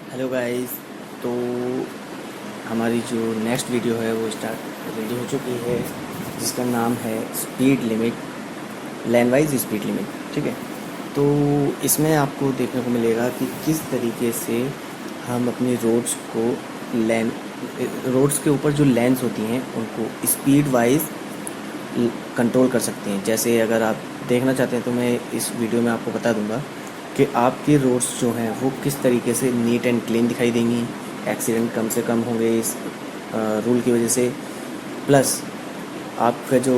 Hello guys. तो हमारी जो नेक्स्ट वीडियो है वो स्टार्ट रेडी हो चुकी है, जिसका नाम है speed limit, land wise speed limit. ठीक है। तो इसमें आपको देखने को मिलेगा कि किस तरीके से हम अपनी रोड्स को लैन रोड्स के ऊपर जो लेंस होती हैं उनको स्पीड वाइज कंट्रोल कर सकते हैं। जैसे अगर आप देखना चाहते हैं तो मैं इस वीडियो में आपको बता दूंगा कि आपकी रोड्स जो हैं वो किस तरीके से नीट एंड क्लीन दिखाई देंगी, एक्सीडेंट कम से कम होंगे इस रूल की वजह से। प्लस आपका जो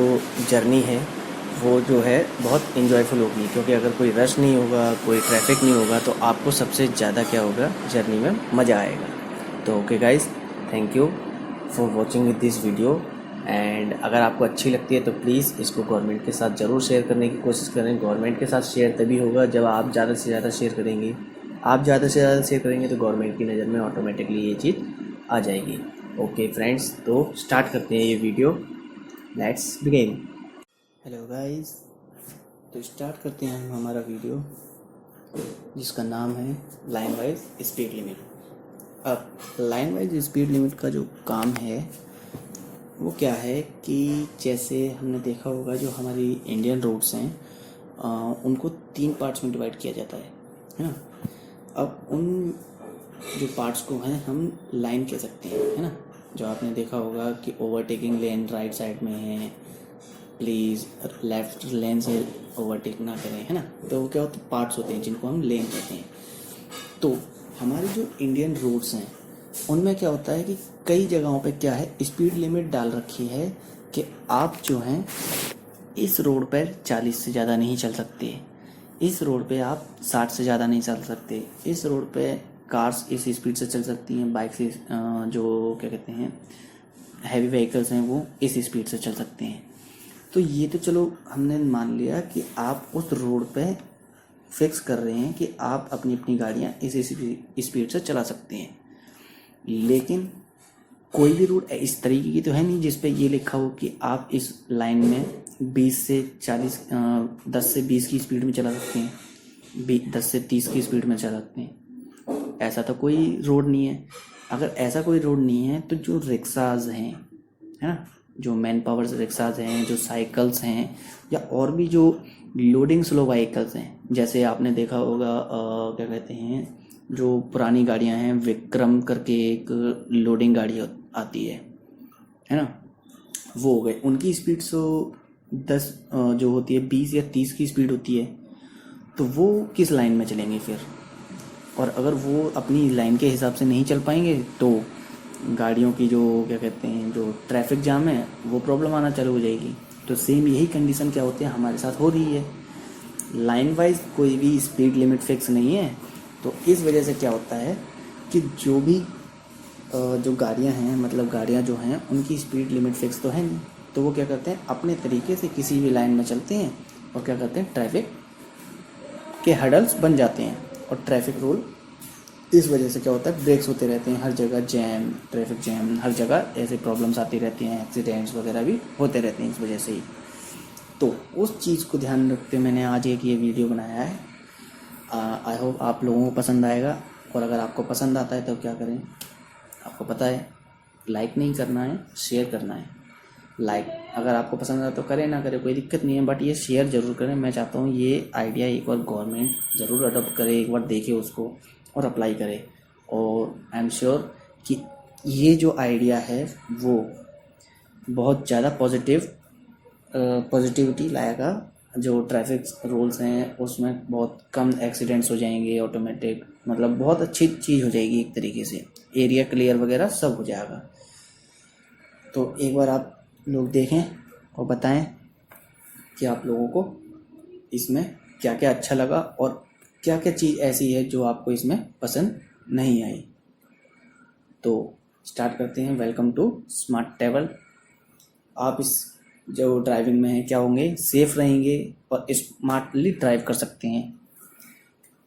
जर्नी है वो जो है बहुत इन्जॉयफुल होगी, क्योंकि अगर कोई रश नहीं होगा, कोई ट्रैफिक नहीं होगा, तो आपको सबसे ज़्यादा क्या होगा, जर्नी में मज़ा आएगा। तो okay guys, thank you for watching this video. And अगर आपको अच्छी लगती है तो प्लीज़ इसको गवर्नमेंट के साथ ज़रूर शेयर करने की कोशिश करें। गवर्नमेंट के साथ शेयर तभी होगा जब आप ज़्यादा से ज़्यादा शेयर करेंगे। आप ज़्यादा से ज़्यादा शेयर करेंगे तो गवर्नमेंट की नज़र में ऑटोमेटिकली ये चीज़ आ जाएगी। ओके फ्रेंड्स, तो स्टार्ट करते हैं ये video. Let's begin. Hello guys, तो स्टार्ट करते हैं हम हमारा वीडियो, जिसका नाम है लाइन वाइज स्पीड लिमिट। अब लाइन वाइज स्पीड लिमिट का जो काम है वो क्या है कि जैसे हमने देखा होगा, जो हमारी इंडियन रोड्स हैं उनको 3 पार्ट्स में डिवाइड किया जाता है ना। अब उन जो पार्ट्स को हैं हम लाइन कह सकते हैं, है ना। जो आपने देखा होगा कि ओवरटेकिंग लेन राइट साइड में है, प्लीज़ लेफ्ट लेन से ओवरटेक ना करें, है ना। तो वो क्या होते हैं, पार्ट्स होते हैं जिनको हम लेन कहते हैं। तो हमारी जो इंडियन रोड्स हैं उनमें क्या होता है कि कई जगहों पे क्या है, स्पीड लिमिट डाल रखी है कि आप जो हैं इस रोड पर 40 से ज़्यादा नहीं चल सकते, इस रोड पे आप 60 से ज़्यादा नहीं चल सकते, इस रोड पे कार्स इस स्पीड से चल सकती हैं, बाइक से जो क्या कहते हैं हैवी व्हीकल्स हैं वो इस स्पीड से चल सकते हैं। तो ये तो चलो हमने मान लिया कि आप उस रोड पे फिक्स कर रहे हैं कि आप अपनी अपनी गाड़ियाँ इस स्पीड से चला सकते हैं। लेकिन कोई भी रूट इस तरीके की तो है नहीं जिस पे ये लिखा हो कि आप इस लाइन में 20 से 40 10 से 20 की स्पीड में चला सकते हैं, 10 से 30 की स्पीड में चला सकते हैं। ऐसा तो कोई रोड नहीं है। अगर ऐसा कोई रोड नहीं है तो जो रिक्शाज हैं, है ना, जो मैन पावर रिक्शाज हैं, जो साइकिल्स हैं, या और भी जो लोडिंग स्लो व्हीकल्स हैं, जैसे आपने देखा होगा क्या कहते हैं, जो पुरानी गाड़ियां हैं, विक्रम करके एक लोडिंग गाड़ी आती है ना, वो हो गए। उनकी स्पीड 10 जो होती है 20 या 30 की स्पीड होती है। तो वो किस लाइन में चलेंगे फिर? और अगर वो अपनी लाइन के हिसाब से नहीं चल पाएंगे तो गाड़ियों की जो क्या कहते हैं, जो ट्रैफिक जाम है वो प्रॉब्लम आना चालू हो जाएगी। तो सेम यही कंडीशन क्या होती है, हमारे साथ हो रही है। लाइन वाइज कोई भी स्पीड लिमिट फिक्स नहीं है। तो इस वजह से क्या होता है कि जो भी जो गाड़ियां हैं, मतलब गाड़ियां जो हैं उनकी स्पीड लिमिट फिक्स तो है नहीं, तो वो क्या करते हैं, अपने तरीके से किसी भी लाइन में चलते हैं और क्या करते हैं, ट्रैफिक के हडल्स बन जाते हैं। और ट्रैफिक रूल इस वजह से क्या होता है, ब्रेक्स होते रहते हैं हर जगह, जैम, ट्रैफिक जैम, हर जगह ऐसे प्रॉब्लम्स आती रहती हैं, एक्सीडेंट्स वगैरह भी होते रहते हैं इस वजह से ही। तो उस चीज़ को ध्यान रखते मैंने आज एक ये वीडियो बनाया है। आई होप आप लोगों को पसंद आएगा। और अगर आपको पसंद आता है तो क्या करें, आपको पता है, लाइक नहीं करना है, शेयर करना है। लाइक अगर आपको पसंद आता तो करें, ना करें कोई दिक्कत नहीं है, बट ये शेयर ज़रूर करें। मैं चाहता हूँ ये आइडिया एक बार गवर्नमेंट ज़रूर अडॉप्ट करे, एक बार देखे उसको और अप्लाई करे। और आई एम श्योर कि ये जो आइडिया है वो बहुत ज़्यादा पॉजिटिविटी लाएगा। जो ट्रैफिक रूल्स हैं उसमें बहुत कम एक्सीडेंट्स हो जाएंगे ऑटोमेटिक, मतलब बहुत अच्छी चीज़ हो जाएगी एक तरीके से, एरिया क्लियर वगैरह सब हो जाएगा। तो एक बार आप लोग देखें और बताएं कि आप लोगों को इसमें क्या क्या अच्छा लगा और क्या क्या चीज़ ऐसी है जो आपको इसमें पसंद नहीं आई। तो स्टार्ट करते हैं। Welcome to smart travel. आप इस जो ड्राइविंग में है क्या होंगे, सेफ रहेंगे और स्मार्टली ड्राइव कर सकते हैं।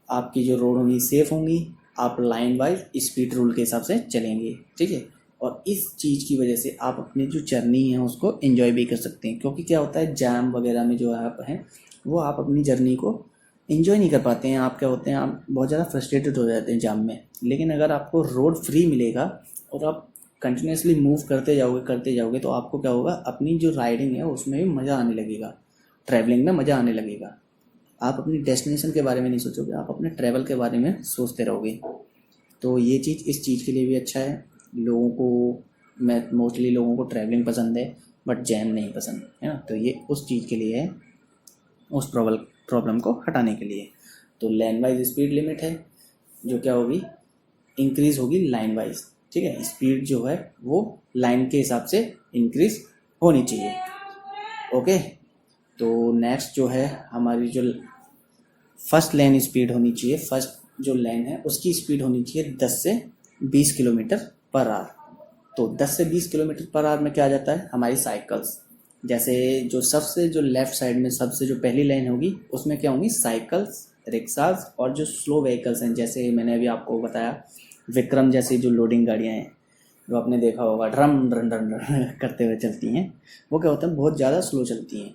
आपकी जो रोड होंगी सेफ होंगी, आप लाइन वाइज स्पीड रूल के हिसाब से चलेंगे, ठीक है। और इस चीज़ की वजह से आप अपनी जो जर्नी है उसको एंजॉय भी कर सकते हैं, क्योंकि क्या होता है, जैम वगैरह में जो आप हैं वो आप अपनी जर्नी को इंजॉय नहीं कर पाते हैं आप, क्या होते हैं आप बहुत ज़्यादा फ्रस्ट्रेटेड हो जाते हैं जाम में। लेकिन अगर आपको रोड फ्री मिलेगा और आप कंटिन्यूसली मूव करते जाओगे तो आपको क्या होगा, अपनी जो राइडिंग है उसमें भी मज़ा आने लगेगा, ट्रैवलिंग में मज़ा आने लगेगा। आप अपनी डेस्टिनेशन के बारे में नहीं सोचोगे, आप अपने ट्रैवल के बारे में सोचते रहोगे। तो ये चीज़ इस चीज़ के लिए भी अच्छा है। लोगों को मोस्टली लोगों को ट्रैवलिंग पसंद है बट जैम नहीं पसंद है ना, तो ये उस चीज़ के लिए है, उस प्रॉब्लम को हटाने के लिए। तो लेन वाइज स्पीड लिमिट है जो क्या होगी, इंक्रीज़ होगी लाइन वाइज। ठीक है, स्पीड जो है वो लाइन के हिसाब से इंक्रीज़ होनी चाहिए। ओके, तो नेक्स्ट जो है हमारी जो फर्स्ट लेन स्पीड होनी चाहिए, फर्स्ट जो लेन है उसकी स्पीड होनी चाहिए 10 से 20 किलोमीटर पर आवर। तो 10 से 20 किलोमीटर पर आवर में क्या आ जाता है, हमारी साइकिल्स। जैसे जो लेफ़्ट साइड में सबसे जो पहली लाइन होगी उसमें क्या होंगी, साइकिल्स, रिक्शाज और जो स्लो व्हीकल्स हैं, जैसे मैंने अभी आपको बताया विक्रम जैसी जो लोडिंग गाड़ियाँ हैं जो आपने देखा होगा ड्रम ड्रम ड्रम ड्रम करते हुए चलती हैं, वो क्या होता है बहुत ज़्यादा स्लो चलती हैं।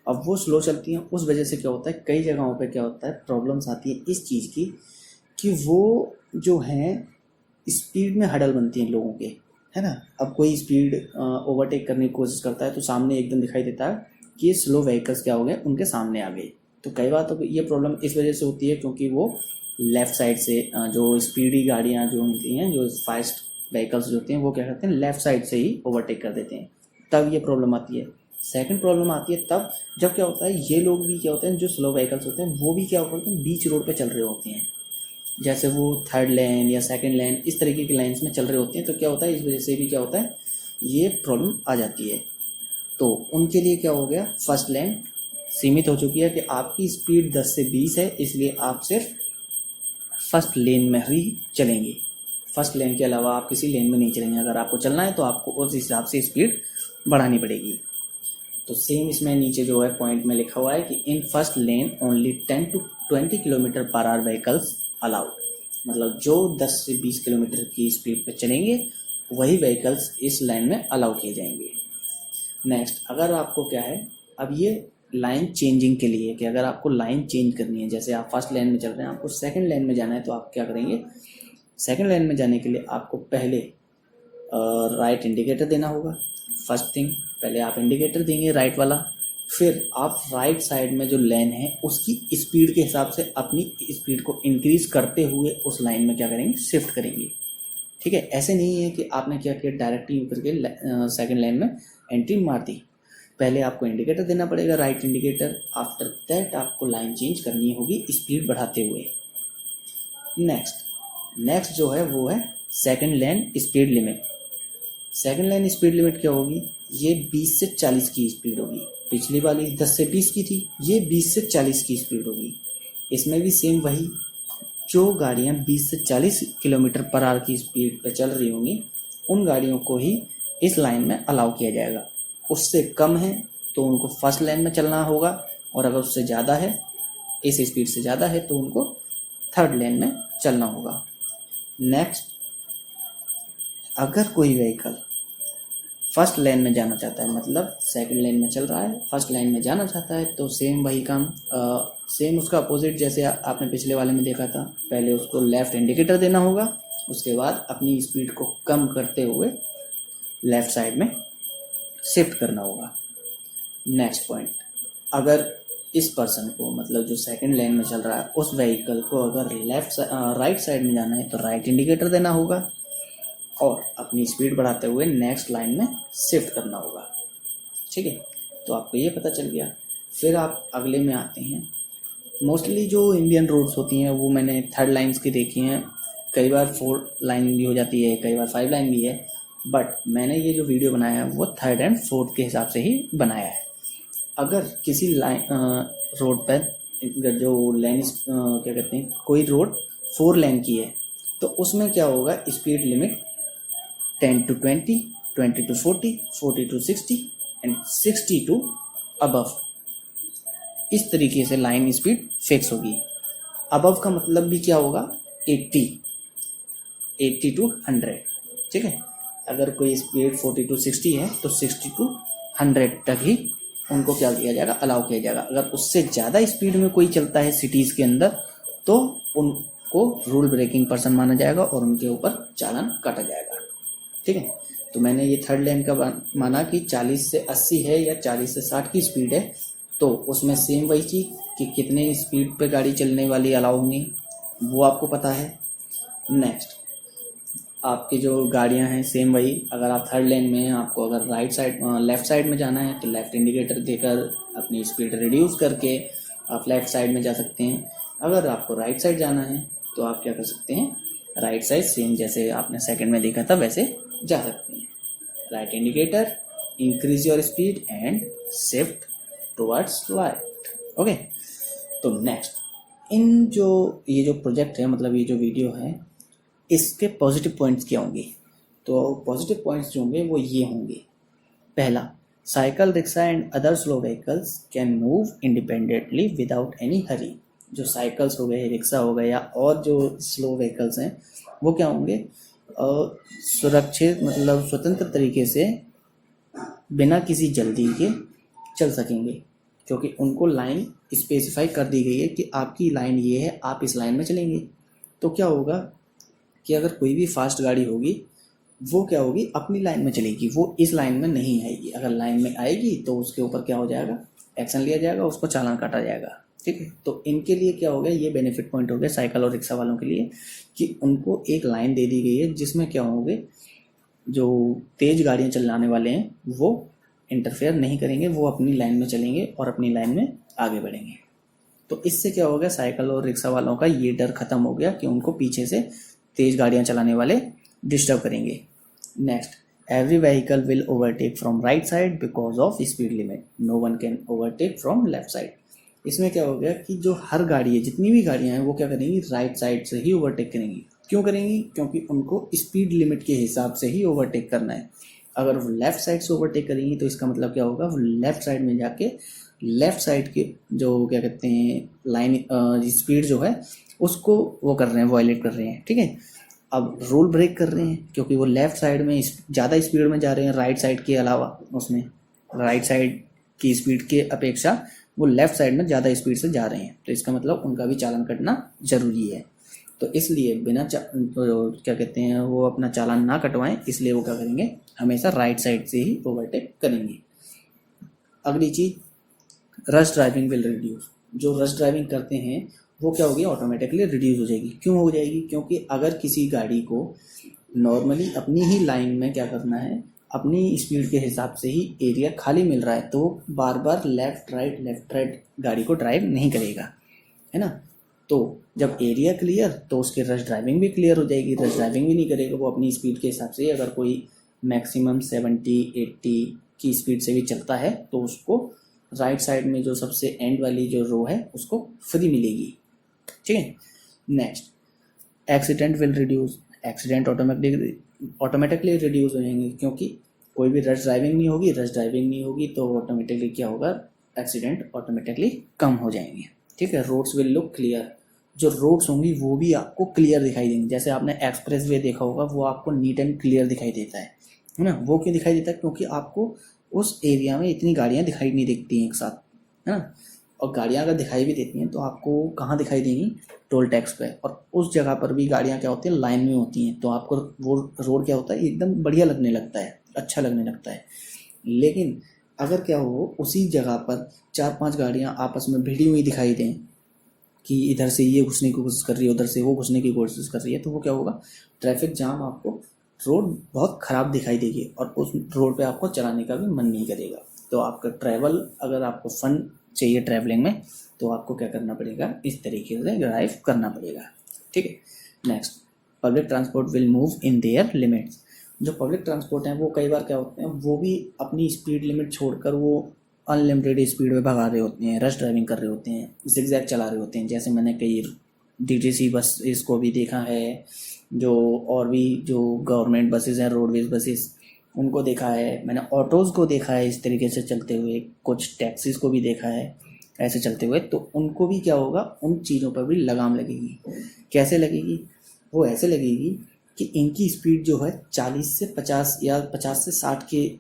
अब वो स्लो चलती हैं, उस वजह से क्या होता है कई जगहों पे क्या होता है प्रॉब्लम्स आती है इस चीज़ की कि वो जो हैं स्पीड में हडल बनती हैं लोगों के, है ना। अब कोई स्पीड ओवरटेक करने की कोशिश करता है तो सामने एकदम दिखाई देता है कि ये स्लो व्हीकल्स क्या हो गए, उनके सामने आ गए। तो कई बार तो ये प्रॉब्लम इस वजह से होती है क्योंकि वो लेफ़्ट साइड से जो स्पीडी गाड़ियाँ जो होती हैं, जो फास्ट व्हीकल्स जो होते हैं वो क्या करते हैं लेफ़्ट साइड से ही ओवरटेक कर देते हैं, तब ये प्रॉब्लम आती है। सेकंड प्रॉब्लम आती है तब जब क्या होता है ये लोग भी क्या होते हैं जो स्लो व्हीकल्स होते हैं वो भी क्या करते हैं बीच रोड पे चल रहे होते हैं, जैसे वो थर्ड लेन या सेकंड लेन इस तरीके की लाइंस में चल रहे होते हैं। तो क्या होता है इस वजह से भी क्या होता है ये प्रॉब्लम आ जाती है। तो उनके लिए क्या हो गया, फर्स्ट लेन सीमित हो चुकी है कि आपकी स्पीड 10 से 20 है, इसलिए आप सिर्फ फर्स्ट लेन में ही चलेंगे। फर्स्ट लेन के अलावा आप किसी लेन में नहीं चलेंगे। अगर आपको चलना है तो आपको उस हिसाब से स्पीड बढ़ानी पड़ेगी। तो सेम इसमें नीचे जो है पॉइंट में लिखा हुआ है कि in first lane only 10 to 20 kilometre per hour vehicles allowed, मतलब जो 10 से 20 किलोमीटर की स्पीड पे चलेंगे वही व्हीकल्स इस लाइन में अलाउ किए जाएंगे। नेक्स्ट, अगर आपको क्या है, अब ये लाइन चेंजिंग के लिए कि अगर आपको लाइन चेंज करनी है, जैसे आप फर्स्ट लाइन में चल रहे हैं आपको सेकंड लाइन में जाना है, तो आप क्या करेंगे, सेकंड लाइन में जाने के लिए आपको पहले राइट इंडिकेटर देना होगा। फर्स्ट थिंग, पहले आप इंडिकेटर देंगे राइट वाला, फिर आप राइट साइड में जो लेन है उसकी स्पीड के हिसाब से अपनी स्पीड को इंक्रीज करते हुए उस लाइन में क्या करेंगे, शिफ्ट करेंगे। ठीक है, ऐसे नहीं है कि आपने क्या किया डायरेक्टली ऊपर के सेकंड लाइन में एंट्री मार दी। पहले आपको इंडिकेटर देना पड़ेगा, राइट इंडिकेटर, आफ्टर दैट आपको लाइन चेंज करनी होगी स्पीड बढ़ाते हुए। नेक्स्ट जो है वो है second line speed limit. Second line speed limit क्या होगी, ये 20 से 40 की स्पीड होगी। पिछली वाली 10 से 20 की थी, ये 20 से 40 की स्पीड होगी। इसमें भी सेम वही, जो गाड़ियाँ 20 से 40 किलोमीटर पर आवर की स्पीड पर चल रही होंगी उन गाड़ियों को ही इस लाइन में अलाउ किया जाएगा। उससे कम है तो उनको फर्स्ट लाइन में चलना होगा, और अगर उससे ज़्यादा है, इस स्पीड से ज़्यादा है, तो उनको थर्ड लाइन में चलना होगा। नेक्स्ट, अगर कोई व्हीकल फर्स्ट लाइन में जाना चाहता है, मतलब सेकंड लाइन में चल रहा है फर्स्ट लाइन में जाना चाहता है, तो सेम वही काम, सेम उसका अपोजिट जैसे आपने पिछले वाले में देखा था, पहले उसको लेफ़्ट इंडिकेटर देना होगा, उसके बाद अपनी स्पीड को कम करते हुए लेफ़्ट साइड में शिफ्ट करना होगा। नेक्स्ट पॉइंट, अगर इस पर्सन को, मतलब जो सेकंड लाइन में चल रहा है उस व्हीकल को अगर राइट साइड में जाना है तो राइट इंडिकेटर देना होगा और अपनी स्पीड बढ़ाते हुए नेक्स्ट लाइन में शिफ्ट करना होगा। ठीक है, तो आपको ये पता चल गया। फिर आप अगले में आते हैं। मोस्टली जो इंडियन रोड्स होती हैं वो मैंने थर्ड लाइन्स की देखी हैं, कई बार 4 लाइन भी हो जाती है, कई बार 5 लाइन भी है, बट मैंने ये जो वीडियो बनाया है वो थर्ड एंड फोर्थ के हिसाब से ही बनाया है। अगर किसी लाइन रोड पर जो लाइन क्या कहते हैं, कोई रोड 4 लाइन की है तो उसमें क्या होगा, speed limit 10 to 20, 20 to 40, 40 to 60 and 60 to above, इस तरीके से लाइन स्पीड फिक्स होगी। अबव का मतलब भी क्या होगा, 80 to 100। ठीक है, अगर कोई स्पीड 40 to 60 है तो 60 to 100 तक ही उनको क्या किया जाएगा, अलाउ किया जाएगा। अगर उससे ज़्यादा स्पीड में कोई चलता है सिटीज़ के अंदर तो उनको रूल ब्रेकिंग पर्सन माना जाएगा और उनके ऊपर चालान काटा जाएगा। ठीक है, तो मैंने ये थर्ड लेन का माना कि 40 से 80 है या 40 से 60 की स्पीड है, तो उसमें सेम वही चीज़ कि कितने स्पीड पे गाड़ी चलने वाली अलाउ होंगी वो आपको पता है। नेक्स्ट, आपकी जो गाड़ियां हैं सेम वही, अगर आप थर्ड लेन में हैं, आपको अगर लेफ़्ट साइड में जाना है तो लेफ़्ट इंडिकेटर देकर अपनी स्पीड रिड्यूस करके आप लेफ़्ट साइड में जा सकते हैं। अगर आपको राइट साइड जाना है तो आप क्या कर सकते हैं, राइट साइड सेम जैसे आपने सेकंड में देखा था वैसे जा सकते हैं। Right indicator, increase your speed and shift towards right. Okay, तो नेक्स्ट, ये जो प्रोजेक्ट है, मतलब ये जो वीडियो है, इसके पॉजिटिव पॉइंट्स क्या होंगे? तो पॉजिटिव पॉइंट्स जो होंगे वो ये होंगे। पहला, cycle, rickshaw and other slow vehicles can move independently without any hurry. जो साइकिल्स हो गए, रिक्शा हो गया और जो स्लो व्हीकल्स हैं वो क्या होंगे, सुरक्षित मतलब स्वतंत्र तरीके से बिना किसी जल्दी के चल सकेंगे, क्योंकि उनको लाइन स्पेसिफाई कर दी गई है कि आपकी लाइन ये है, आप इस लाइन में चलेंगे। तो क्या होगा कि अगर कोई भी फास्ट गाड़ी होगी वो क्या होगी, अपनी लाइन में चलेगी, वो इस लाइन में नहीं आएगी। अगर लाइन में आएगी तो उसके ऊपर क्या हो जाएगा, एक्शन लिया जाएगा, उसको चालान काटा जाएगा। ठीक है, तो इनके लिए क्या हो गया, ये बेनिफिट पॉइंट हो गया साइकिल और रिक्शा वालों के लिए कि उनको एक लाइन दे दी गई है जिसमें क्या होंगे, जो तेज़ गाड़ियाँ चलाने वाले हैं वो इंटरफेयर नहीं करेंगे, वो अपनी लाइन में चलेंगे और अपनी लाइन में आगे बढ़ेंगे। तो इससे क्या हो गया, साइकिल और रिक्शा वालों का ये डर खत्म हो गया कि उनको पीछे से तेज़ गाड़ियाँ चलाने वाले डिस्टर्ब करेंगे। Next, every vehicle will overtake from right side because of speed limit, no one can overtake from left side. इसमें क्या हो गया कि जो हर गाड़ी है, जितनी भी गाड़ियां हैं वो क्या करेंगी, राइट साइड से ही ओवरटेक करेंगी। क्यों करेंगी, क्योंकि उनको स्पीड लिमिट के हिसाब से ही ओवरटेक करना है। अगर वो लेफ़्ट साइड से ओवरटेक करेंगी तो इसका मतलब क्या होगा, वो लेफ़्ट साइड में जाके लेफ़्ट साइड के जो क्या कहते हैं लाइन स्पीड जो है उसको वो कर रहे हैं, वायलेट कर रहे हैं। ठीक है, अब रूल ब्रेक कर रहे हैं क्योंकि वो लेफ़्ट साइड में ज़्यादा स्पीड में जा रहे हैं राइट साइड के अलावा, उसमें राइट साइड की स्पीड के अपेक्षा वो लेफ़्ट साइड में ज़्यादा स्पीड से जा रहे हैं, तो इसका मतलब उनका भी चालान कटना ज़रूरी है। तो इसलिए बिना तो क्या कहते हैं वो अपना चालान ना कटवाएं, इसलिए वो क्या करेंगे, हमेशा राइट साइड से ही ओवरटेक करेंगे। अगली चीज़, रश ड्राइविंग विल रिड्यूस। जो रश ड्राइविंग करते हैं वो क्या होगी, ऑटोमेटिकली रिड्यूस हो जाएगी। क्यों हो जाएगी, क्योंकि अगर किसी गाड़ी को नॉर्मली अपनी ही लाइन में क्या करना है, अपनी स्पीड के हिसाब से ही एरिया खाली मिल रहा है, तो बार बार लेफ़्ट राइट गाड़ी को ड्राइव नहीं करेगा, है ना। तो जब एरिया क्लियर तो उसकी रश ड्राइविंग भी क्लियर हो जाएगी, रश ड्राइविंग भी नहीं करेगा वो अपनी स्पीड के हिसाब से। अगर कोई मैक्सिमम 70-80 की स्पीड से भी चलता है तो उसको राइट साइड में जो सबसे एंड वाली जो रो है उसको फ्री मिलेगी। ठीक है, next, accident will reduce. Accident automatically reduce हो जाएंगे, क्योंकि कोई भी रश ड्राइविंग नहीं होगी तो ऑटोमेटिकली क्या होगा, एक्सीडेंट ऑटोमेटिकली कम हो जाएंगे। ठीक है, रोड्स विल लुक क्लियर। जो रोड्स होंगी वो भी आपको क्लियर दिखाई देंगी। जैसे आपने एक्सप्रेस वे देखा होगा, वो आपको नीट एंड क्लियर दिखाई देता है ना। वो क्यों दिखाई देता है, क्योंकि आपको उस एरिया में इतनी गाड़ियाँ दिखाई नहीं देती हैं एक साथ, है ना। और गाड़ियाँ अगर दिखाई भी देती हैं तो आपको कहाँ दिखाई देंगी, टोल टैक्स पे। और उस जगह पर भी गाड़ियाँ क्या होती हैं, लाइन में होती हैं, तो आपको वो रोड क्या होता है, एकदम बढ़िया लगने लगता है, अच्छा लगने लगता है। लेकिन अगर क्या हो, उसी जगह पर 4-5 गाड़ियाँ आपस में भिड़ी हुई दिखाई दें कि इधर से ये घुसने की कोशिश कर रही है, उधर से वो घुसने की कोशिश कर रही है, तो वो क्या होगा, ट्रैफिक जाम, आपको रोड बहुत ख़राब दिखाई देगी और उस रोड पे आपको चलाने का भी मन नहीं करेगा। तो आपका ट्रैवल, अगर आपको फन चाहिए ट्रैवलिंग में, तो आपको क्या करना पड़ेगा, इस तरीके से ड्राइव करना पड़ेगा। ठीक है, next, public transport will move in their limits. जो पब्लिक ट्रांसपोर्ट हैं वो कई बार क्या होते हैं, वो भी अपनी स्पीड लिमिट छोड़कर वो अनलिमिटेड स्पीड में भगा रहे होते हैं, रश ड्राइविंग कर रहे होते हैं, जिगजैग चला रहे होते हैं। जैसे मैंने कई DTC बस इसको भी देखा है, जो और भी जो गवर्नमेंट बसेस हैं, रोडवेज बसेस, उनको देखा है मैंने, ऑटोज़ को देखा है इस तरीके से चलते हुए, कुछ टैक्सीज़ को भी देखा है ऐसे चलते हुए। तो उनको भी क्या होगा, उन चीज़ों पर भी लगाम लगेगी। कैसे लगेगी, वो ऐसे लगेगी कि इनकी स्पीड जो है 40 से 50 या 50 से 60 के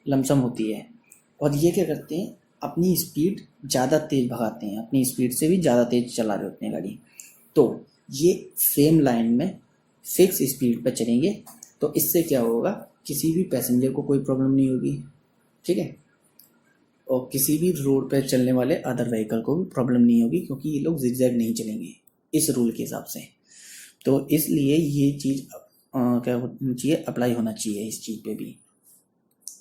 लमसम होती है, और ये क्या करते हैं, अपनी स्पीड ज़्यादा तेज़ भगाते हैं, अपनी स्पीड से भी ज़्यादा तेज़ चला रहे होते हैं गाड़ी, तो ये सेम लाइन में फिक्स स्पीड पर चलेंगे। तो इससे क्या होगा, किसी भी पैसेंजर को कोई प्रॉब्लम नहीं होगी, ठीक है, और किसी भी रोड पर चलने वाले अदर व्हीकल को भी प्रॉब्लम नहीं होगी, क्योंकि ये लोग जिगजैग नहीं चलेंगे इस रूल के हिसाब से। तो इसलिए ये चीज़ क्या होनी चाहिए, अप्लाई होना चाहिए इस चीज़ पे भी,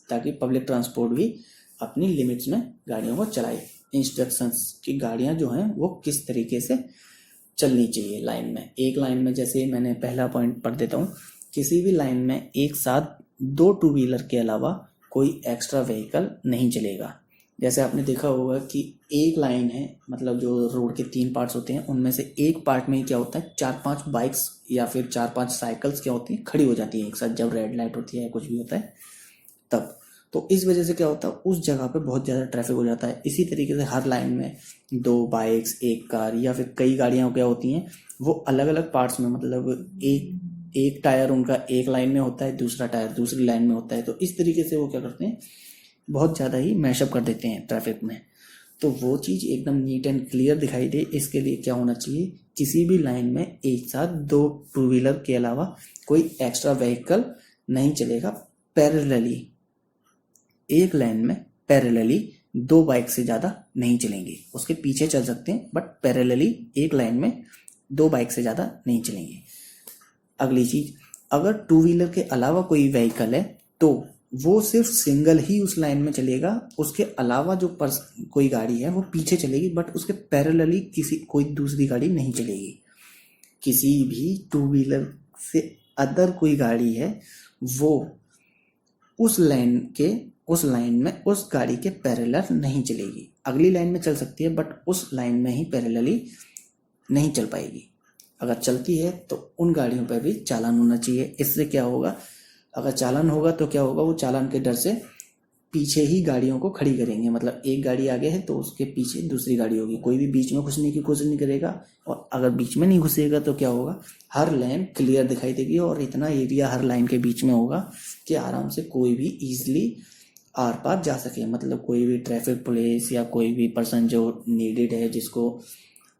ताकि पब्लिक ट्रांसपोर्ट भी अपनी लिमिट्स में गाड़ियों को चलाए। इंस्ट्रक्शंस की गाड़ियाँ जो हैं वो किस तरीके से चलनी चाहिए लाइन में। एक लाइन में, जैसे मैंने पहला पॉइंट पढ़ देता हूँ, किसी भी लाइन में एक साथ 2 टू व्हीलर के अलावा कोई एक्स्ट्रा व्हीकल नहीं चलेगा। जैसे आपने देखा होगा कि एक लाइन है, मतलब जो रोड के 3 पार्ट्स होते हैं, उनमें से एक पार्ट में क्या होता है, 4-5 बाइक्स या फिर 4-5 साइकिल्स क्या होती हैं, खड़ी हो जाती है एक साथ, जब रेड लाइट होती है या कुछ भी होता है तब। तो इस वजह से क्या होता है, उस जगह पे बहुत ज़्यादा ट्रैफिक हो जाता है। इसी तरीके से हर लाइन में 2 बाइक्स, एक कार या फिर कई गाड़ियाँ क्या होती हैं, वो अलग अलग पार्ट्स में, मतलब एक टायर उनका एक लाइन में होता है, दूसरा टायर दूसरी लाइन में होता है। तो इस तरीके से वो क्या करते हैं, बहुत ज़्यादा ही मैशअप कर देते हैं ट्रैफिक में। तो वो चीज़ एकदम नीट एंड क्लियर दिखाई दे, इसके लिए क्या होना चाहिए, किसी भी लाइन में एक साथ 2 टू व्हीलर के अलावा कोई एक्स्ट्रा व्हीकल नहीं चलेगा। पैरेलली एक लाइन में पैरेलली 2 बाइक से ज़्यादा नहीं चलेंगे, उसके पीछे चल सकते हैं, बट पैरेलली एक लाइन में 2 बाइक से ज़्यादा नहीं चलेंगे। अगली चीज़, अगर टू व्हीलर के अलावा कोई व्हीकल है तो वो सिर्फ सिंगल ही उस लाइन में चलेगा, उसके अलावा जो कोई गाड़ी है वो पीछे चलेगी, बट उसके पैरेलली कोई दूसरी गाड़ी नहीं चलेगी। किसी भी टू व्हीलर से अदर कोई गाड़ी है वो उस लाइन में उस गाड़ी के पैरेलल नहीं चलेगी। अगली लाइन में चल सकती है, बट उस लाइन में ही पैरेलली नहीं चल पाएगी। अगर चलती है तो उन गाड़ियों पर भी चालान होना चाहिए। इससे क्या होगा, अगर चालान होगा तो क्या होगा, वो चालान के डर से पीछे ही गाड़ियों को खड़ी करेंगे, मतलब एक गाड़ी आगे है तो उसके पीछे दूसरी गाड़ी होगी, कोई भी बीच में घुसने की कोशिश नहीं करेगा। और अगर बीच में नहीं घुसेगा तो क्या होगा, हर लाइन क्लियर दिखाई देगी और इतना एरिया हर लाइन के बीच में होगा कि आराम से कोई भी ईजिली आर पार जा सके। मतलब कोई भी ट्रैफिक पुलिस या कोई भी पर्सन जो नीडेड है, जिसको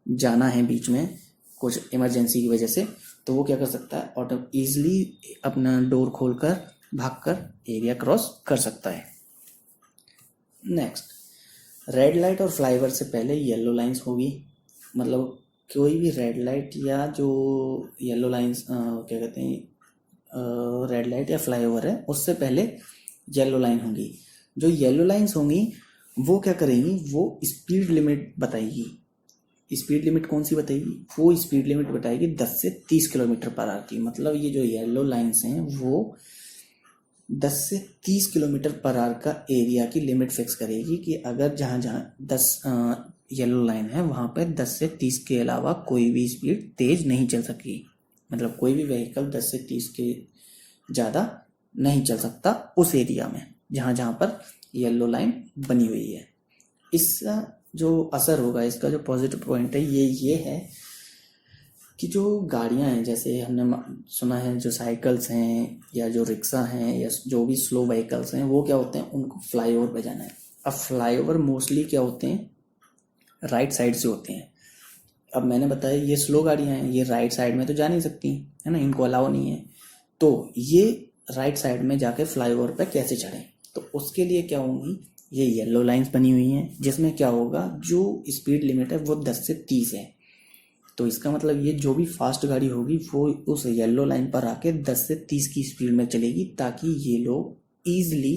जाना है बीच में कुछ इमरजेंसी की वजह से, तो वो क्या कर सकता है, ऑटो ईजिली अपना डोर खोलकर भागकर एरिया क्रॉस कर सकता है। नेक्स्ट, रेड लाइट और फ्लाईओवर से पहले येलो लाइंस होगी। मतलब कोई भी रेड लाइट या जो येलो लाइंस क्या कहते हैं, रेड लाइट या फ्लाईओवर है, उससे पहले येलो लाइन होंगी। जो येलो लाइंस होंगी वो क्या करेंगी, वो स्पीड लिमिट बताएगी। स्पीड लिमिट कौन सी बताएगी, वो स्पीड लिमिट बताएगी 10 से 30 किलोमीटर पर आवर की। मतलब ये जो येलो लाइंस हैं वो 10 से 30 किलोमीटर पर आवर का एरिया की लिमिट फिक्स करेगी कि अगर जहाँ जहाँ 10 येलो लाइन है वहाँ पे 10 से 30 के अलावा कोई भी स्पीड तेज नहीं चल सकेगी। मतलब कोई भी व्हीकल 10 से 30 के ज़्यादा नहीं चल सकता उस एरिया में जहाँ जहाँ पर येलो लाइन बनी हुई है। इसका जो असर होगा, इसका जो पॉजिटिव पॉइंट है ये है कि जो गाड़ियां हैं, जैसे हमने सुना है जो साइकिल्स हैं या जो रिक्शा हैं या जो भी स्लो व्हीकल्स हैं, वो क्या होते हैं, उनको फ्लाईओवर पे जाना है। अब फ्लाईओवर मोस्टली क्या होते हैं, राइट साइड से होते हैं। अब मैंने बताया ये स्लो गाड़ियां हैं, ये राइट साइड में तो जा नहीं सकती है ना, इनको अलाउ नहीं है। तो ये राइट साइड में जाके फ्लाईओवर पे कैसे चढ़ें, तो उसके लिए क्या होंगी, ये येलो लाइंस बनी हुई हैं, जिसमें क्या होगा, जो स्पीड लिमिट है वो 10 से 30 है। तो इसका मतलब ये जो भी फास्ट गाड़ी होगी वो उस येलो लाइन पर आके 10 से 30 की स्पीड में चलेगी, ताकि ये लोग ईजिली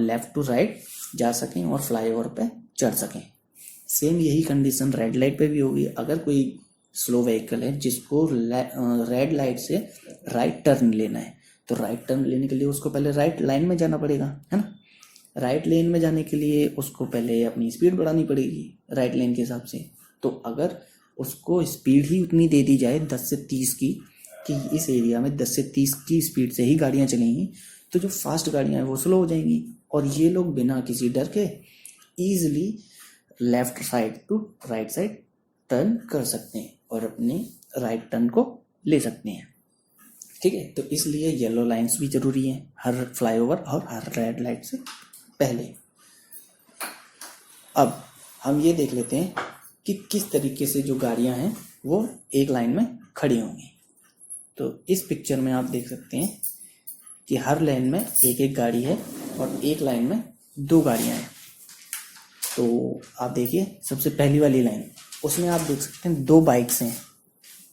लेफ्ट टू राइट जा सकें और फ्लाईओवर पे चढ़ सकें। सेम यही कंडीशन रेड लाइट पे भी होगी। अगर कोई स्लो व्हीकल है जिसको रेड लाइट से राइट टर्न लेना है, तो राइट टर्न लेने के लिए उसको पहले राइट लाइन में जाना पड़ेगा, है ना। राइट लेन में जाने के लिए उसको पहले अपनी स्पीड बढ़ानी पड़ेगी राइट लेन के हिसाब से। तो अगर उसको स्पीड ही उतनी दे दी जाए 10 से 30 की, कि इस एरिया में 10 से 30 की स्पीड से ही गाड़ियाँ चलेंगी, तो जो फास्ट गाड़ियाँ हैं वो स्लो हो जाएंगी और ये लोग बिना किसी डर के easily left side to right side turn कर सकते हैं और अपने राइट टर्न को ले सकते हैं। ठीक है, तो इसलिए येलो लाइंस भी ज़रूरी हैं हर फ्लाईओवर और हर रेड लाइट से पहले। अब हम ये देख लेते हैं कि किस तरीके से जो गाड़ियां हैं वो एक लाइन में खड़ी होंगी। तो इस पिक्चर में आप देख सकते हैं कि हर लाइन में एक एक गाड़ी है और एक लाइन में दो गाड़ियां हैं। तो आप देखिए सबसे पहली वाली लाइन, उसमें आप देख सकते हैं दो बाइक्स हैं,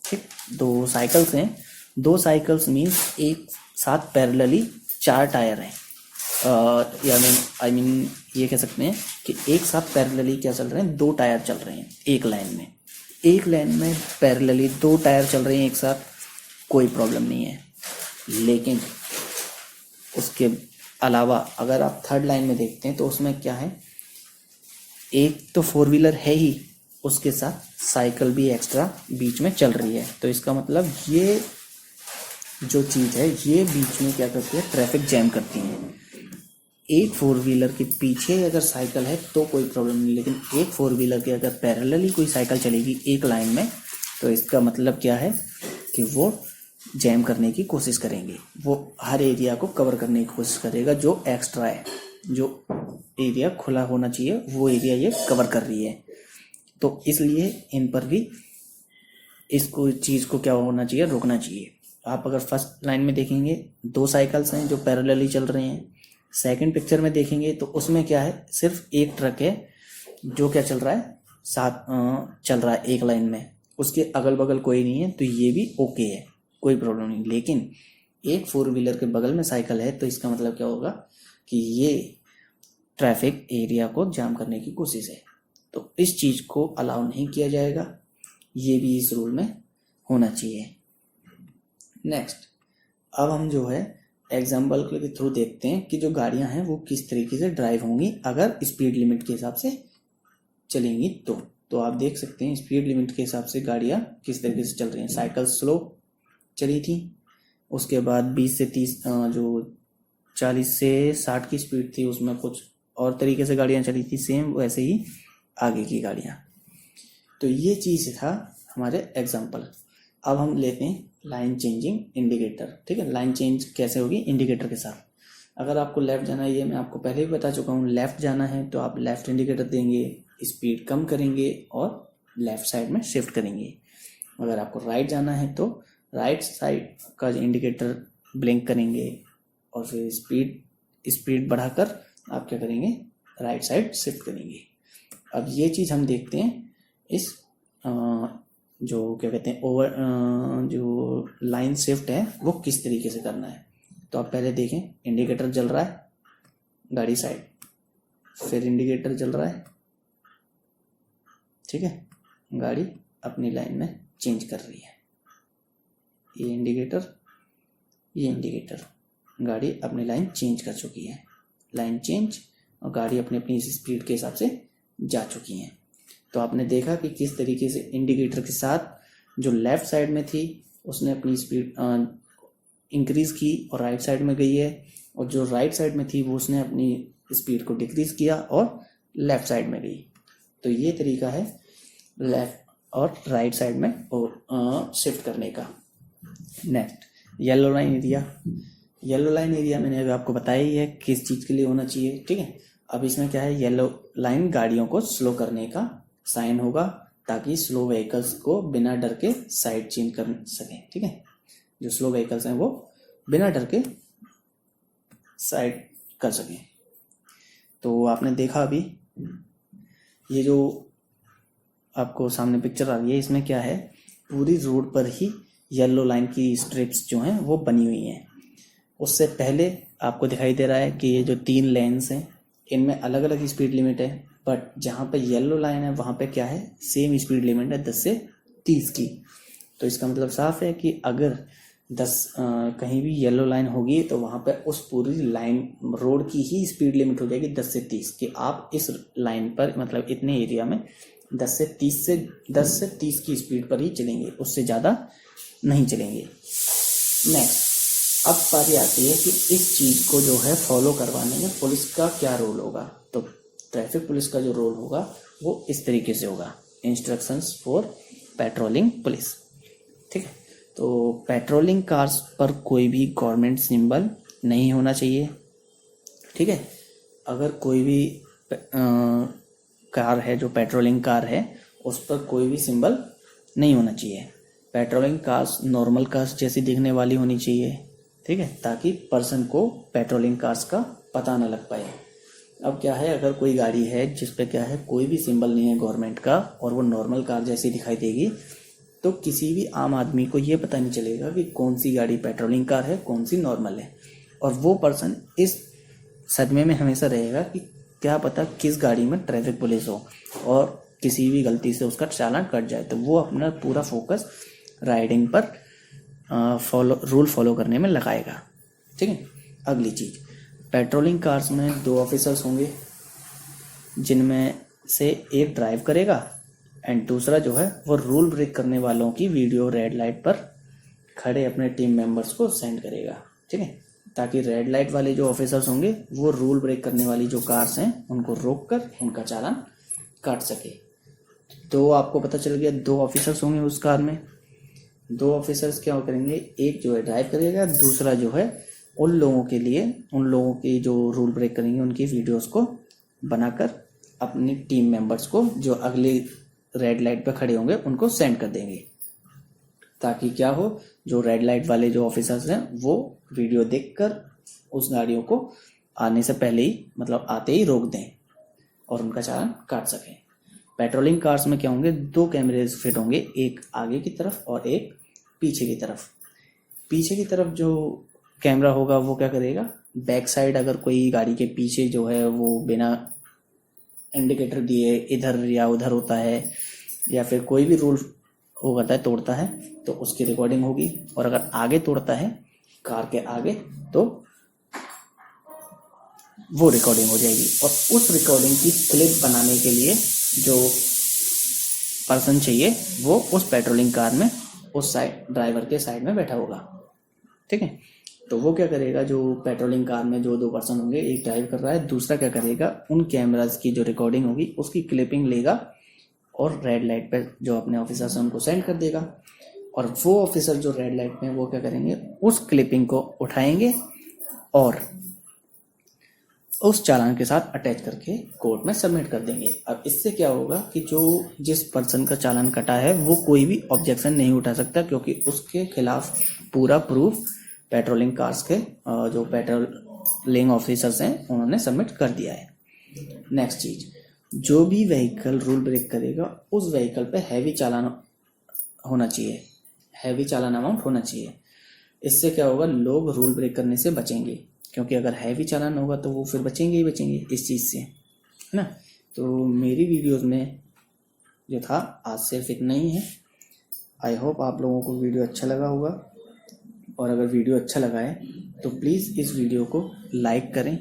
ठीक, दो साइकिल्स हैं। दो साइकिल्स मीन्स एक साथ पैरेलली चार टायर हैं। आई मीन ये कह सकते हैं कि एक साथ पैरेलली क्या चल रहे हैं, दो टायर चल रहे हैं एक लाइन में। एक लाइन में पैरेलली दो टायर चल रहे हैं एक साथ, कोई प्रॉब्लम नहीं है। लेकिन उसके अलावा अगर आप थर्ड लाइन में देखते हैं तो उसमें क्या है, एक तो फोर व्हीलर है ही, उसके साथ साइकिल भी एक्स्ट्रा बीच में चल रही है। तो इसका मतलब ये जो चीज़ है ये बीच में क्या करती है, ट्रैफिक जैम करती है। एक फोर व्हीलर के पीछे अगर साइकिल है तो कोई प्रॉब्लम नहीं, लेकिन एक फोर व्हीलर के अगर पैरेलली कोई साइकिल चलेगी एक लाइन में तो इसका मतलब क्या है कि वो जैम करने की कोशिश करेंगे, वो हर एरिया को कवर करने की कोशिश करेगा जो एक्स्ट्रा है, जो एरिया खुला होना चाहिए वो एरिया ये कवर कर रही है। तो इसलिए इन पर भी इसको चीज़ को क्या होना चाहिए, रोकना चाहिए। आप अगर फर्स्ट लाइन में देखेंगे दो साइकिल्स हैं जो पैरेलली चल रहे हैं। सेकंड पिक्चर में देखेंगे तो उसमें क्या है, सिर्फ एक ट्रक है जो क्या चल रहा है, साथ चल रहा है एक लाइन में, उसके अगल बगल कोई नहीं है, तो ये भी ओके है, कोई प्रॉब्लम नहीं। लेकिन एक फोर व्हीलर के बगल में साइकिल है तो इसका मतलब क्या होगा कि ये ट्रैफिक एरिया को जाम करने की कोशिश है। तो इस चीज़ को अलाउ नहीं किया जाएगा, ये भी इस रूल में होना चाहिए। नेक्स्ट, अब हम जो है एग्जाम्पल के थ्रू देखते हैं कि जो गाड़ियां हैं वो किस तरीके से ड्राइव होंगी अगर स्पीड लिमिट के हिसाब से चलेंगी। तो आप देख सकते हैं स्पीड लिमिट के हिसाब से गाड़ियां किस तरीके से चल रही हैं। साइकिल स्लो चली थी, उसके बाद 20 से 30 जो 40 से 60 की स्पीड थी उसमें कुछ और तरीके से गाड़ियां चली थी, सेम वैसे ही आगे की गाड़ियां। तो ये चीज़ था हमारे एग्जाम्पल। अब हम लेते हैं लाइन चेंजिंग इंडिकेटर। ठीक है, लाइन चेंज कैसे होगी, इंडिकेटर के साथ। अगर आपको लेफ़्ट जाना है, ये मैं आपको पहले भी बता चुका हूँ, लेफ़्ट जाना है तो आप लेफ़्ट इंडिकेटर देंगे, स्पीड कम करेंगे और लेफ़्ट साइड में शिफ्ट करेंगे। अगर आपको राइट जाना है तो राइट साइड का इंडिकेटर ब्लिंक करेंगे और फिर स्पीड बढ़ाकर आप क्या करेंगे, राइट साइड शिफ्ट करेंगे। अब ये चीज़ हम देखते हैं इस जो क्या कहते हैं ओवर जो लाइन शिफ्ट है वो किस तरीके से करना है। तो आप पहले देखें, इंडिकेटर जल रहा है गाड़ी साइड, फिर इंडिकेटर जल रहा है, ठीक है, गाड़ी अपनी लाइन में चेंज कर रही है। ये इंडिकेटर गाड़ी अपनी लाइन चेंज कर चुकी है, लाइन चेंज, और गाड़ी अपनी अपनी स्पीड के हिसाब से जा चुकी हैं। तो आपने देखा कि किस तरीके से इंडिकेटर के साथ जो लेफ़्ट साइड में थी उसने अपनी स्पीड इंक्रीज़ की और राइट साइड में गई है, और जो राइट साइड में थी वो उसने अपनी स्पीड को डिक्रीज़ किया और लेफ़्ट साइड में गई। तो ये तरीका है लेफ़्ट और राइट साइड में शिफ्ट करने का। Next, yellow line area. Yellow line area मैंने अभी आपको बताया ही है किस चीज़ के लिए होना चाहिए। ठीक है, अब इसमें क्या है, येलो लाइन गाड़ियों को स्लो करने का साइन होगा ताकि स्लो व्हीकल्स को बिना डर के साइड चेंज कर सकें। ठीक है, जो स्लो व्हीकल्स हैं वो बिना डर के साइड कर सकें। तो आपने देखा अभी ये जो आपको सामने पिक्चर आ रही है, इसमें क्या है, पूरी रोड पर ही येलो लाइन की स्ट्रिप्स जो हैं वो बनी हुई हैं। उससे पहले आपको दिखाई दे रहा है कि ये जो 3 लेन्स हैं इनमें अलग अलग स्पीड लिमिट है, बट जहाँ पे येलो लाइन है वहाँ पे क्या है, सेम स्पीड लिमिट है 10 से 30 की। तो इसका मतलब साफ है कि अगर 10 कहीं भी येलो लाइन होगी तो वहाँ पे उस पूरी लाइन रोड की ही स्पीड लिमिट हो जाएगी 10 से 30 कि आप इस लाइन पर मतलब इतने एरिया में 10 से 30 की स्पीड पर ही चलेंगे, उससे ज़्यादा नहीं चलेंगे। नेक्स्ट, अब बात आती है कि इस चीज़ को जो है फॉलो करवाने में पुलिस का क्या रोल होगा। तो ट्रैफिक पुलिस का जो रोल होगा वो इस तरीके से होगा, इंस्ट्रक्शंस फॉर पेट्रोलिंग पुलिस। ठीक है, तो पेट्रोलिंग कार्स पर कोई भी गवर्नमेंट सिंबल नहीं होना चाहिए। ठीक है, अगर कोई भी कार है, जो पेट्रोलिंग कार है, उस पर कोई भी सिंबल नहीं होना चाहिए। पेट्रोलिंग कार्स नॉर्मल कार्स जैसी दिखने वाली होनी चाहिए, ठीक है, ताकि पर्सन को पेट्रोलिंग कार्स का पता न लग पाए। अब क्या है, अगर कोई गाड़ी है जिस पे क्या है कोई भी सिंबल नहीं है गवर्नमेंट का और वो नॉर्मल कार जैसी दिखाई देगी, तो किसी भी आम आदमी को ये पता नहीं चलेगा कि कौन सी गाड़ी पेट्रोलिंग कार है, कौन सी नॉर्मल है। और वो पर्सन इस सदमे में हमेशा रहेगा कि क्या पता किस गाड़ी में ट्रैफिक पुलिस हो और किसी भी गलती से उसका चालान कट जाए, तो वो अपना पूरा फोकस राइडिंग पर रूल फॉलो करने में लगाएगा, ठीक है। अगली चीज़, पेट्रोलिंग कार्स में 2 ऑफिसर्स होंगे, जिनमें से एक ड्राइव करेगा एंड दूसरा जो है वो रूल ब्रेक करने वालों की वीडियो रेड लाइट पर खड़े अपने टीम मेंबर्स को सेंड करेगा, ठीक है, ताकि रेड लाइट वाले जो ऑफिसर्स होंगे वो रूल ब्रेक करने वाली जो कार्स हैं उनको रोककर उनका चालान काट सके। तो आपको पता चल गया 2 ऑफिसर्स होंगे उस कार में। 2 ऑफिसर्स क्या करेंगे, एक जो है ड्राइव करेगा, दूसरा जो है उन लोगों के लिए, उन लोगों की जो रूल ब्रेक करेंगे उनकी वीडियोस को बनाकर अपनी टीम मेंबर्स को जो अगली रेड लाइट पर खड़े होंगे उनको सेंड कर देंगे, ताकि क्या हो, जो रेड लाइट वाले जो ऑफिसर्स हैं वो वीडियो देखकर उस गाड़ियों को आने से पहले ही, मतलब आते ही रोक दें और उनका चालान काट सकें। पेट्रोलिंग कार्स में क्या होंगे, 2 कैमरेज फिट होंगे, एक आगे की तरफ और एक पीछे की तरफ। पीछे की तरफ जो कैमरा होगा वो क्या करेगा, बैक साइड अगर कोई गाड़ी के पीछे जो है वो बिना इंडिकेटर दिए इधर या उधर होता है या फिर कोई भी रूल वो करता है, तोड़ता है, तो उसकी रिकॉर्डिंग होगी। और अगर आगे तोड़ता है कार के आगे तो वो रिकॉर्डिंग हो जाएगी। और उस रिकॉर्डिंग की क्लिप बनाने के लिए जो पर्सन चाहिए वो उस पेट्रोलिंग कार में उस साइड ड्राइवर के साइड में बैठा होगा, ठीक है। तो वो क्या करेगा, जो पेट्रोलिंग कार में जो 2 पर्सन होंगे, एक ड्राइव कर रहा है, दूसरा क्या करेगा, उन कैमराज की जो रिकॉर्डिंग होगी उसकी क्लिपिंग लेगा और रेड लाइट पे जो अपने ऑफिसर्स हैं उनको सेंड कर देगा। और वो ऑफिसर जो रेड लाइट में वो क्या करेंगे, उस क्लिपिंग को उठाएंगे और उस चालान के साथ अटैच करके कोर्ट में सबमिट कर देंगे। अब इससे क्या होगा कि जो जिस पर्सन का चालान कटा है वो कोई भी ऑब्जेक्शन नहीं उठा सकता, क्योंकि उसके खिलाफ पूरा प्रूफ पेट्रोलिंग कार्स के जो पेट्रोलिंग ऑफिसर्स हैं उन्होंने सबमिट कर दिया है। नेक्स्ट चीज, जो भी व्हीकल रूल ब्रेक करेगा उस व्हीकल पे हैवी चालान होना चाहिए, हैवी चालान अमाउंट होना चाहिए। इससे क्या होगा, लोग रूल ब्रेक करने से बचेंगे, क्योंकि अगर हैवी चालान होगा तो वो फिर बचेंगे ही बचेंगे इस चीज़ से, है ना। तो मेरी वीडियोस में जो था आज सिर्फ इतना ही है। आई होप आप लोगों को वीडियो अच्छा लगा होगा, और अगर वीडियो अच्छा लगा है तो प्लीज़ इस वीडियो को लाइक करें,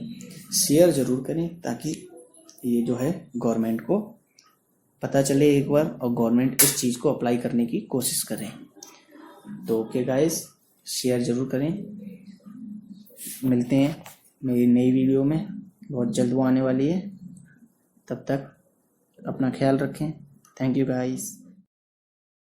शेयर ज़रूर करें, ताकि ये जो है गवर्नमेंट को पता चले एक बार और गवर्नमेंट इस चीज़ को अप्लाई करने की कोशिश करें। तो ओके गाइस, शेयर ज़रूर करें। मिलते हैं मेरी नई वीडियो में, बहुत जल्द वो आने वाली है। तब तक अपना ख्याल रखें। Thank you guys.